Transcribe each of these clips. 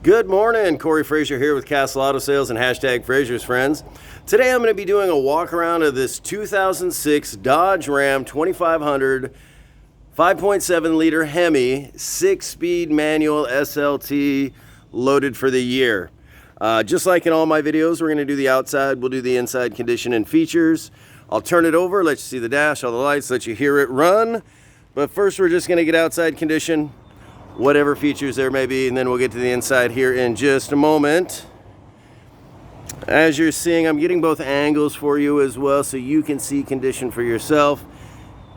Good morning, Corey Frazier here with Castle Auto Sales and hashtag Frazier's Friends. Today I'm going to be doing a walk around of this 2006 Dodge Ram 2500 5.7 liter HEMI 6-speed manual SLT loaded for the year. Just like in all my videos, we're going to do the outside, we'll do the inside condition and features. I'll turn it over, let you see the dash, all the lights, let you hear it run. But first we're just going to get outside condition, whatever features there may be, and then we'll get to the inside here in just a moment. As you're seeing, I'm getting both angles for you as well so you can see condition for yourself.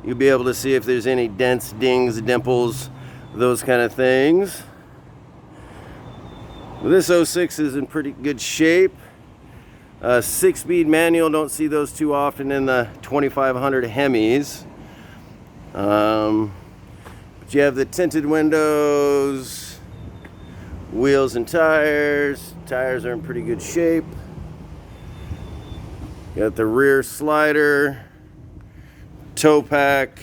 You'll be able to see if there's any dents, dings, dimples, those kind of things. This 06 is in pretty good shape. 6-speed manual, don't see those too often in the 2500 HEMIs. But you have the tinted windows, wheels and tires. Tires are in pretty good shape. You got the rear slider, tow pack,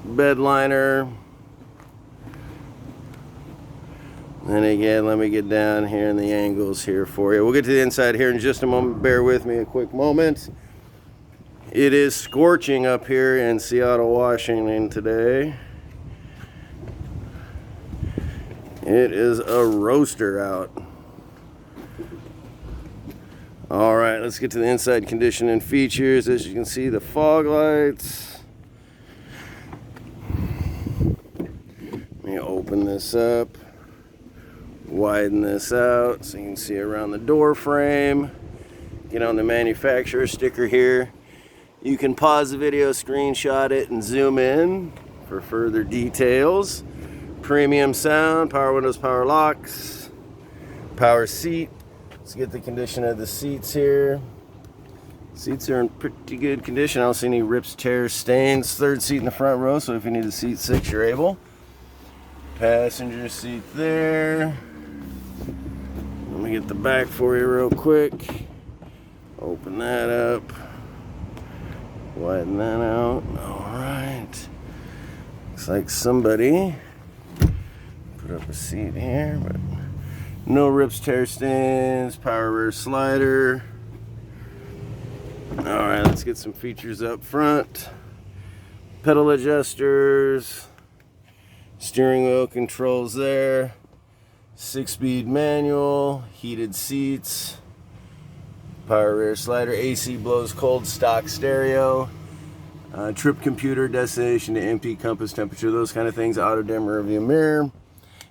bed liner. And again, let me get down here in the angles here for you. We'll get to the inside here in just a moment. Bear with me a quick moment. It is scorching up here in Seattle, Washington today. It is a roaster out. All right, let's get to the inside condition and features. As you can see, the fog lights. Let me open this up, widen this out so you can see around the door frame. Get on the manufacturer sticker here. You can pause the video, screenshot it, and zoom in for further details. Premium sound, power windows, power locks, power seat. Let's get the condition of the seats here. Seats are in pretty good condition. I don't see any rips, tears, stains. Third seat in the front row, so if you need a seat 6, you're able. Passenger seat there. Let me get the back for you real quick. Open that up. Widen that out. Alright. Looks like somebody put up a seat here, but no rips, tear stains, power rear slider. Alright, let's get some features up front. Pedal adjusters, steering wheel controls there, 6-speed manual, heated seats, power rear slider, AC blows cold, stock stereo, trip computer, destination to empty, compass, temperature, those kind of things, auto dim rear view mirror.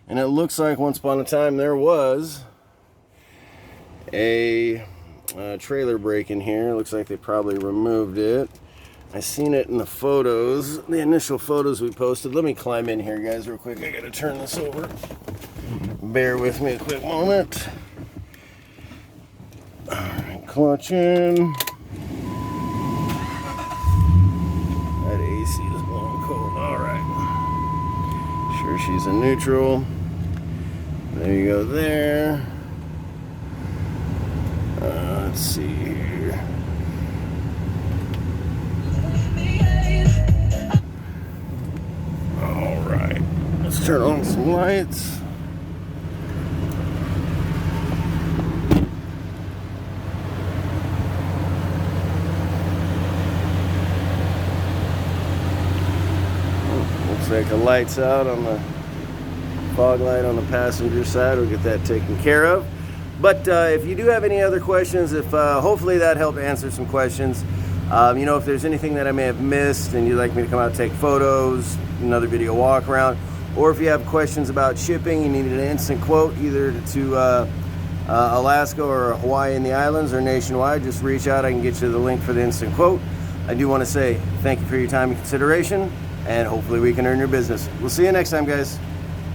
And it looks like once upon a time there was a trailer brake in here. Looks like they probably removed it. I seen it in the photos, the initial photos we posted. Let me climb in here, guys, real quick. I gotta turn this over. Bear with me a quick moment. Alright, clutch in. That AC is blowing cold. Alright. Sure she's in neutral. There you go there. Let's see here. Alright. Let's turn on some lights. Looks like the light's out on the fog light on the passenger side. We'll get that taken care of. But if you do have any other questions, if hopefully that helped answer some questions. You know, if there's anything that I may have missed and you'd like me to come out and take photos, another video walk around, or if you have questions about shipping, you needed an instant quote either to Alaska or Hawaii and the islands or nationwide, just reach out. I can get you the link for the instant quote. I do want to say thank you for your time and consideration, and hopefully we can earn your business. We'll see you next time, guys.